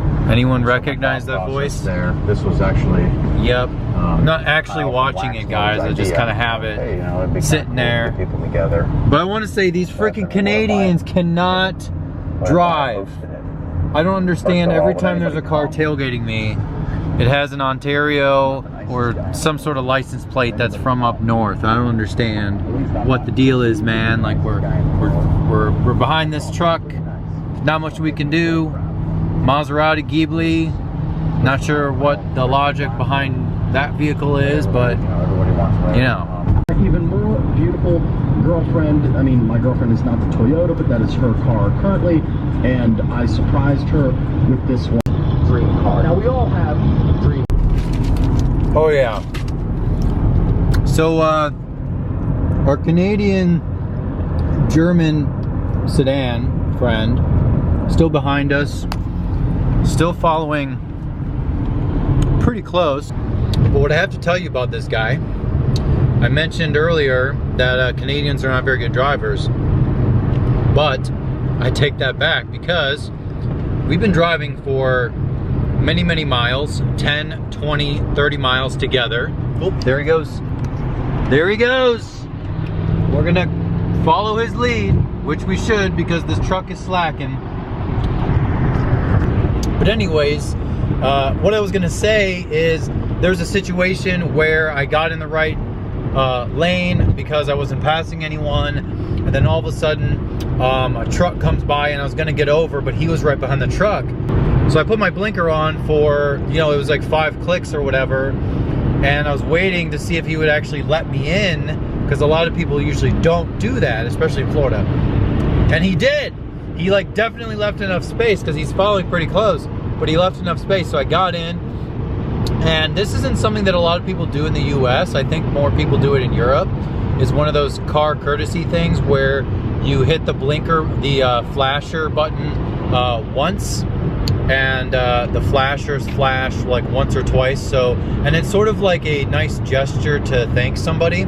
thing. Anyone recognize that voice? There, this was actually. Yep. I'm not actually watching it, guys. I just kind of have it sitting there. Get people together. But I want to say these freaking Canadians cannot drive. I don't understand. Every time there's a car tailgating me, it has an Ontario or some sort of license plate that's from up north. I don't understand what the deal is, man. Like we're behind this truck. Not much we can do. Maserati Ghibli. Not sure what the logic behind that vehicle is, but you know. Even more beautiful girlfriend. I mean, my girlfriend is not the Toyota, but that is her car currently, and I surprised her with this one dream car. Now we all have dream. Oh yeah. So our Canadian German sedan friend still behind us, still following pretty close. But what I have to tell you about this guy, I mentioned earlier that Canadians are not very good drivers, but I take that back because we've been driving for many, many miles, 10, 20, 30 miles together. Oh, there he goes. There he goes. We're gonna follow his lead, which we should because this truck is slacking. But anyways, what I was gonna say is there's a situation where I got in the right lane because I wasn't passing anyone, and then all of a sudden a truck comes by and I was gonna get over, but he was right behind the truck. So I put my blinker on for, you know, it was like 5 clicks or whatever, and I was waiting to see if he would actually let me in, because a lot of people usually don't do that, especially in Florida. And he did. He like definitely left enough space because he's following pretty close, but he left enough space, so I got in. And this isn't something that a lot of people do in the US. I think more people do it in Europe. It's one of those car courtesy things where you hit the blinker, the flasher button once, and the flashers flash like once or twice. So, and it's sort of like a nice gesture to thank somebody.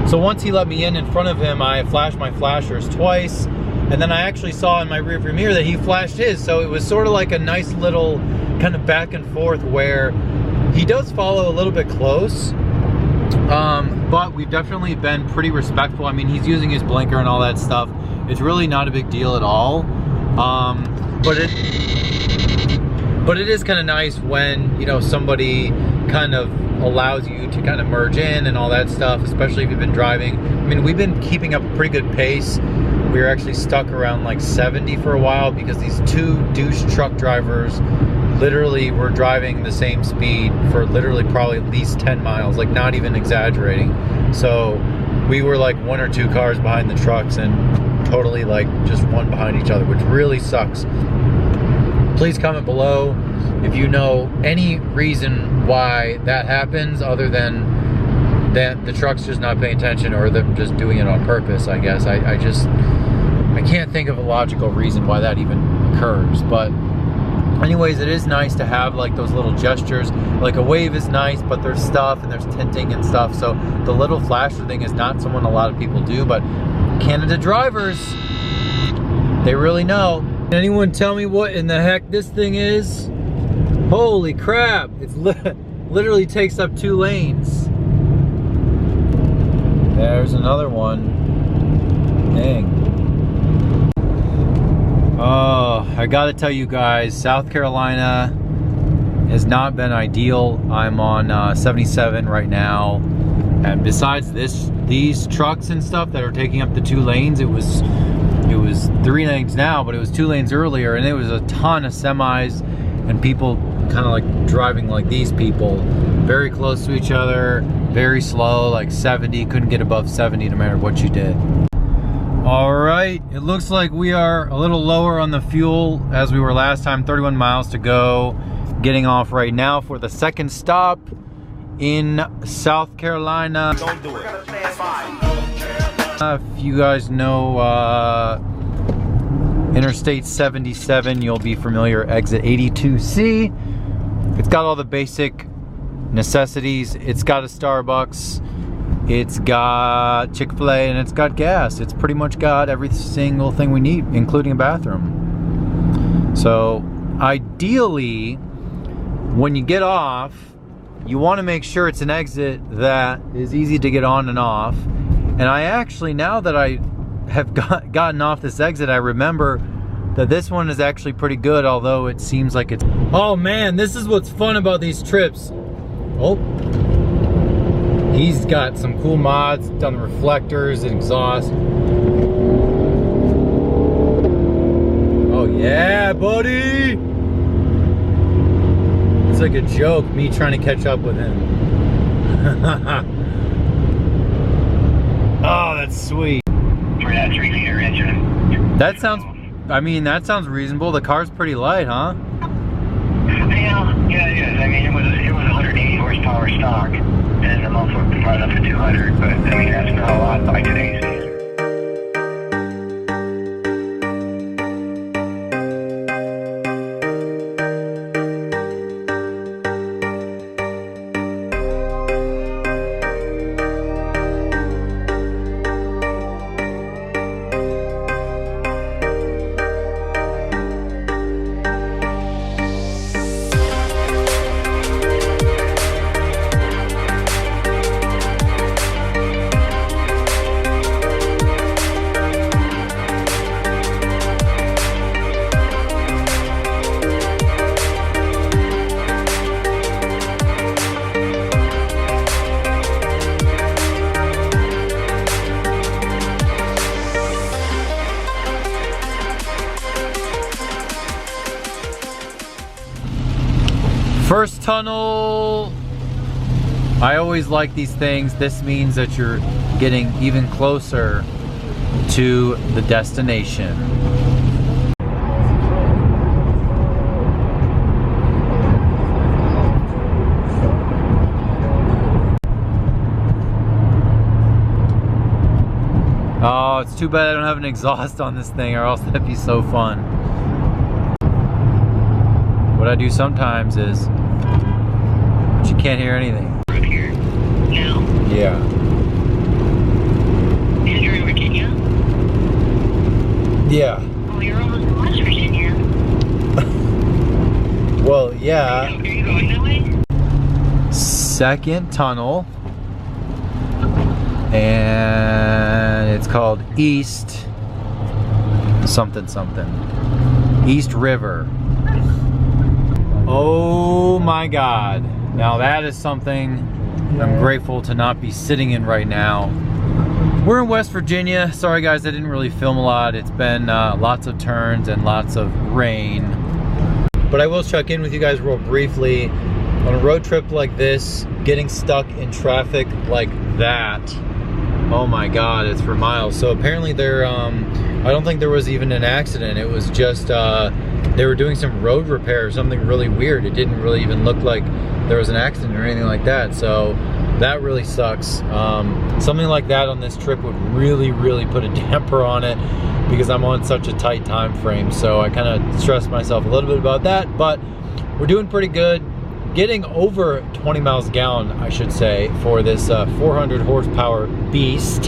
So once he let me in front of him, I flashed my flashers twice, and then I actually saw in my rearview mirror that he flashed his. So it was sort of like a nice little kind of back and forth where he does follow a little bit close, but we've definitely been pretty respectful. I mean, he's using his blinker and all that stuff. It's really not a big deal at all. But it is kind of nice when, you know, somebody kind of allows you to kind of merge in and all that stuff, especially if you've been driving. I mean, we've been keeping up a pretty good pace. We were actually stuck around like 70 for a while because these two douche truck drivers literally were driving the same speed for literally probably at least 10 miles, like not even exaggerating. So we were like 1 or 2 cars behind the trucks and totally like just one behind each other, which really sucks. Please comment below if you know any reason why that happens other than that the truck's just not paying attention or them just doing it on purpose, I guess. I can't think of a logical reason why that even occurs. But anyways, it is nice to have like those little gestures. Like a wave is nice, but there's stuff and there's tinting and stuff. So the little flasher thing is not something a lot of people do, but Canada drivers, they really know. Anyone tell me what in the heck this thing is? Holy crap, it's literally takes up 2 lanes. There's another one. Dang. Oh, I gotta tell you guys, South Carolina has not been ideal. I'm on 77 right now, and besides these trucks and stuff that are taking up the 2 lanes, it was 3 lanes now, but it was 2 lanes earlier, and it was a ton of semis and people kind of like driving like these people, very close to each other, very slow, like 70, couldn't get above 70 no matter what you did. All right, it looks like we are a little lower on the fuel as we were last time. 31 miles to go. Getting off right now for the second stop in South Carolina. Don't do it. If you guys know Interstate 77, you'll be familiar. Exit 82C. It's got all the basic necessities. It's got a Starbucks. It's got Chick-fil-A, and it's got gas. It's pretty much got every single thing we need, including a bathroom. So I ideally, when you get off, you want to make sure it's an exit that is easy to get on and off. And I actually, now that I have gotten off this exit, I remember that this one is actually pretty good, although it seems like it's... Oh man, this is what's fun about these trips. Oh, he's got some cool mods, done the reflectors and exhaust. Oh yeah, buddy! It's like a joke, me trying to catch up with him. Oh, that's sweet. For that 3-liter engine. That sounds, I mean, that sounds reasonable. The car's pretty light, huh? Yeah, it is. I mean, it was 180 horsepower stock, and the month was right up to 200, but I mean, that's not a lot by today's standards. First tunnel. I always like these things. This means that you're getting even closer to the destination. Oh, it's too bad I don't have an exhaust on this thing, or else that'd be so fun. What I do sometimes is, but you can't hear anything. Here. Now. Yeah. And you're in Virginia? Yeah. Oh, you're almost in West Virginia. Well, yeah. Are you going that way? Second tunnel. And it's called East something something. East River. Oh my God. Now that is something I'm grateful to not be sitting in right now. We're in West Virginia. Sorry guys, I didn't really film a lot. It's been lots of turns and lots of rain. But I will check in with you guys real briefly. On a road trip like this, getting stuck in traffic like that, oh my God, it's for miles. So apparently there, I don't think there was even an accident. It was just, they were doing some road repair or something really weird. It didn't really even look like there was an accident or anything like that. So that really sucks. Something like that on this trip would really, really put a damper on it because I'm on such a tight time frame. So I kind of stressed myself a little bit about that, but we're doing pretty good. Getting over 20 miles a gallon, I should say, for this 400 horsepower beast,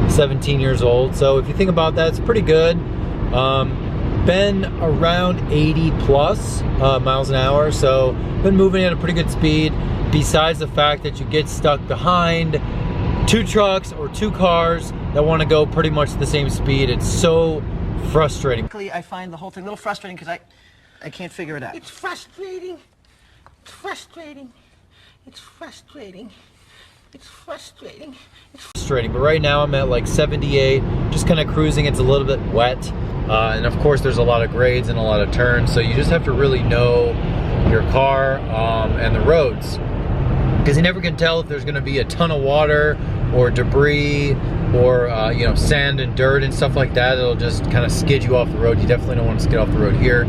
17 years old. So if you think about that, it's pretty good. Been around 80 plus miles an hour, so been moving at a pretty good speed. Besides the fact that you get stuck behind two trucks or two cars that want to go pretty much the same speed. It's so frustrating. I find the whole thing a little frustrating because I can't figure it out. It's frustrating. It's frustrating. It's frustrating. It's frustrating. It's Frustrating, but right now I'm at like 78, just kind of cruising. It's a little bit wet, and of course there's a lot of grades and a lot of turns, so you just have to really know your car and the roads, because you never can tell if there's going to be a ton of water or debris or you know, sand and dirt and stuff like that. It'll just kind of skid you off the road. You definitely don't want to skid off the road here.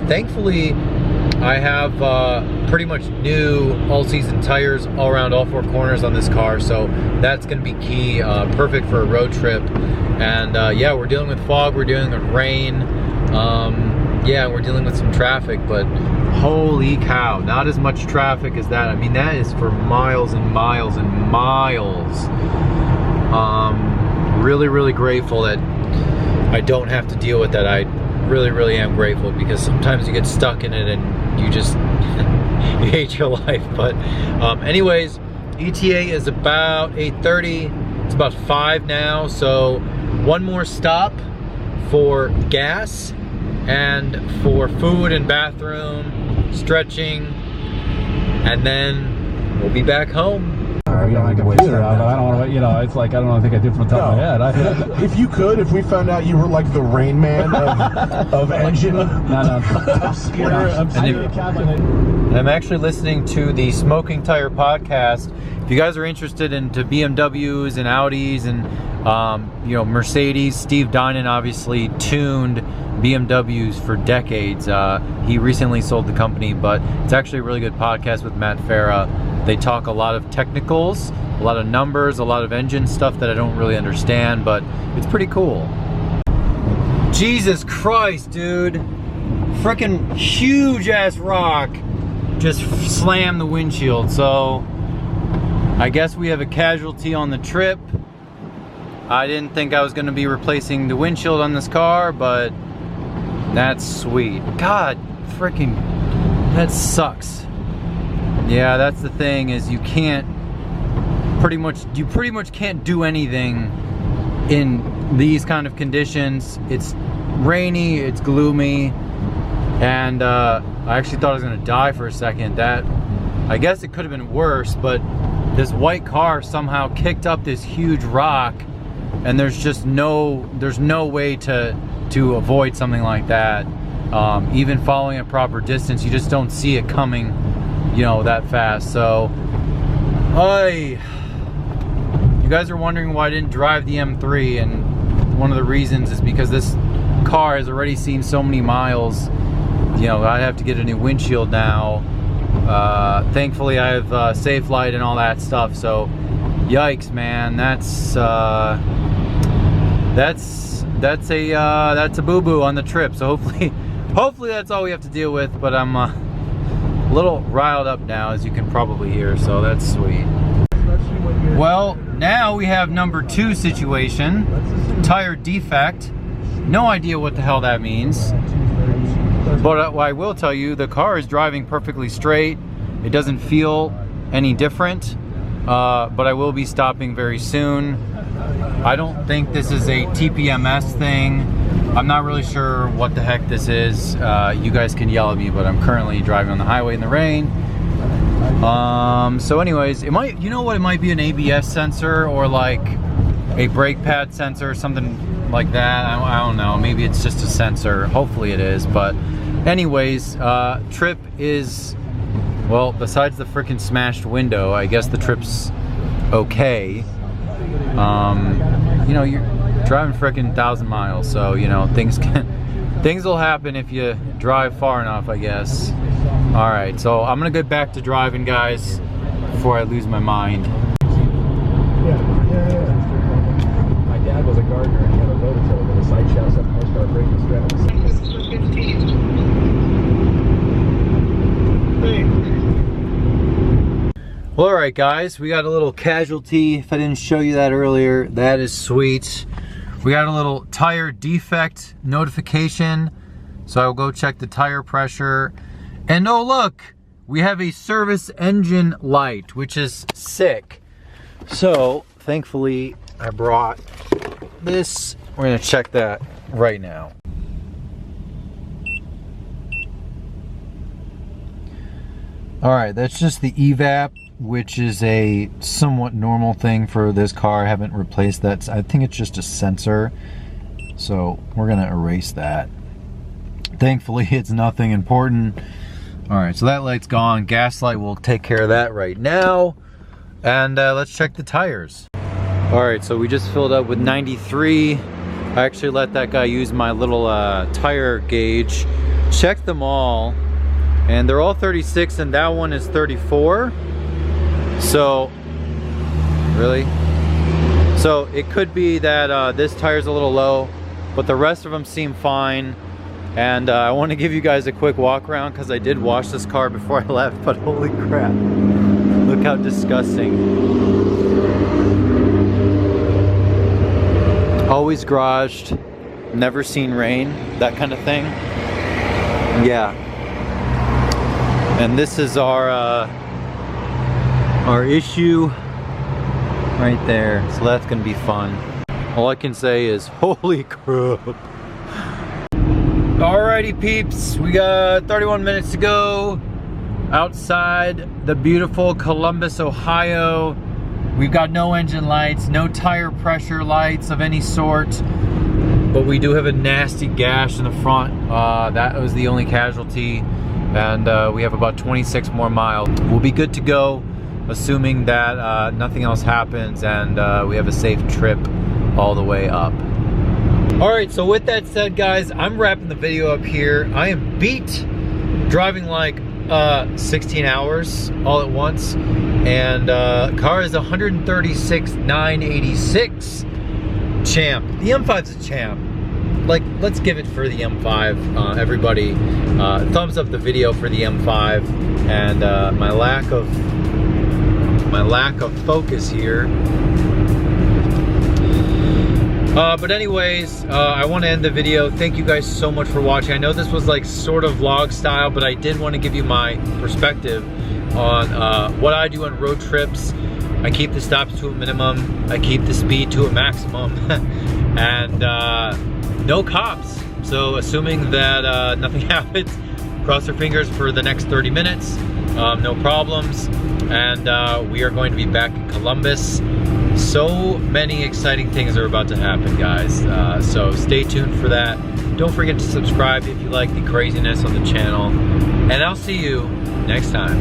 Thankfully, I have pretty much new all-season tires all around all four corners on this car, so that's going to be key. Perfect for a road trip. And yeah, we're dealing with fog, we're dealing with rain, yeah, we're dealing with some traffic, but holy cow, not as much traffic as that. I mean, that is for miles and miles and miles. Really, really grateful that I don't have to deal with that. really, really am grateful, because sometimes you get stuck in it and you just you hate your life. But anyways, ETA is about 8:30. It's about 5 now, so one more stop for gas and for food and bathroom, stretching, and then we'll be back home. You know, my computer out, but I don't want to, you know, it's like, I don't know, I think I did from the top of my head. If you could, if we found out you were like the Rain Man of engine. Obscure I'm actually listening to the Smoking Tire podcast. If you guys are interested into BMWs and Audis and you know, Mercedes, Steve Dinan obviously tuned BMWs for decades. He recently sold the company, but it's actually a really good podcast with Matt Farah. They talk a lot of technicals, a lot of numbers, a lot of engine stuff that I don't really understand, but it's pretty cool. Jesus Christ, dude. Freaking huge ass rock just slammed the windshield. So I guess we have a casualty on the trip. I didn't think I was going to be replacing the windshield on this car, but that's sweet. God, freaking, that sucks. Yeah, that's the thing, is you pretty much can't do anything in these kind of conditions. It's rainy, it's gloomy, and I actually thought I was gonna die for a second. That, I guess it could have been worse, but this white car somehow kicked up this huge rock, and there's no way to avoid something like that. Even following a proper distance, you just don't see it coming, you know, that fast. So you guys are wondering why I didn't drive the M3, and one of the reasons is because this car has already seen so many miles. You know, I have to get a new windshield now. Thankfully I have safe light and all that stuff, so yikes, man. That's a boo-boo on the trip. So hopefully that's all we have to deal with. But I'm a little riled up now, as you can probably hear, so that's sweet. Well, now we have number 2 situation, tire defect. No idea what the hell that means, but I will tell you, the car is driving perfectly straight. It doesn't feel any different, but I will be stopping very soon. I don't think this is a TPMS thing. I'm not really sure what the heck this is. You guys can yell at me, but I'm currently driving on the highway in the rain. So anyways, it might, you know what, it might be an ABS sensor or like a brake pad sensor, something like that. I don't know, maybe it's just a sensor. Hopefully it is. But anyways, trip is, well, besides the freaking smashed window, I guess the trip's okay. You know, you're driving freaking 1,000 miles, so you know, things will happen if you drive far enough, I guess. All right, so I'm gonna get back to driving, guys, before I lose my mind. Yeah. My dad was a gardener, and he had a rototiller with a side shaft 7 horsepower braking straps. Well, all right, guys, we got a little casualty. If I didn't show you that earlier, that is sweet. We got a little tire defect notification, so I will go check the tire pressure. And oh look, we have a service engine light, which is sick. So thankfully I brought this. We're gonna check that right now. All right, that's just the evap, which is a somewhat normal thing for this car. I haven't replaced that. I think it's just a sensor. So we're gonna erase that. Thankfully it's nothing important. All right, so that light's gone. Gas light will take care of that right now. And let's check the tires. All right, so we just filled up with 93. I actually let that guy use my little tire gauge. Check them all, and they're all 36, and that one is 34. So, really? So it could be that this tire's a little low, but the rest of them seem fine. And I want to give you guys a quick walk around because I did wash this car before I left, but holy crap, look how disgusting. Always garaged, never seen rain, that kind of thing. Yeah. And this is our issue right there. So that's gonna be fun. All I can say is, holy crap. Alrighty peeps, we got 31 minutes to go outside the beautiful Columbus, Ohio. We've got no engine lights, no tire pressure lights of any sort, but we do have a nasty gash in the front. That was the only casualty, and we have about 26 more miles. We'll be good to go, assuming that nothing else happens and we have a safe trip all the way up. Alright, so with that said, guys, I'm wrapping the video up here. I am beat driving like 16 hours all at once, and car is 136,986 champ. The M5's a champ. Like, let's give it for the M5, everybody. Thumbs up the video for the M5, and my lack of focus here. But anyways, I want to end the video. Thank you guys so much for watching. I know this was like sort of vlog style, but I did want to give you my perspective on what I do on road trips. I keep the stops to a minimum. I keep the speed to a maximum. And no cops. So assuming that nothing happens, cross our fingers for the next 30 minutes. No problems. And we are going to be back in Columbus. So many exciting things are about to happen, guys. So stay tuned for that. Don't forget to subscribe if you like the craziness on the channel. And I'll see you next time.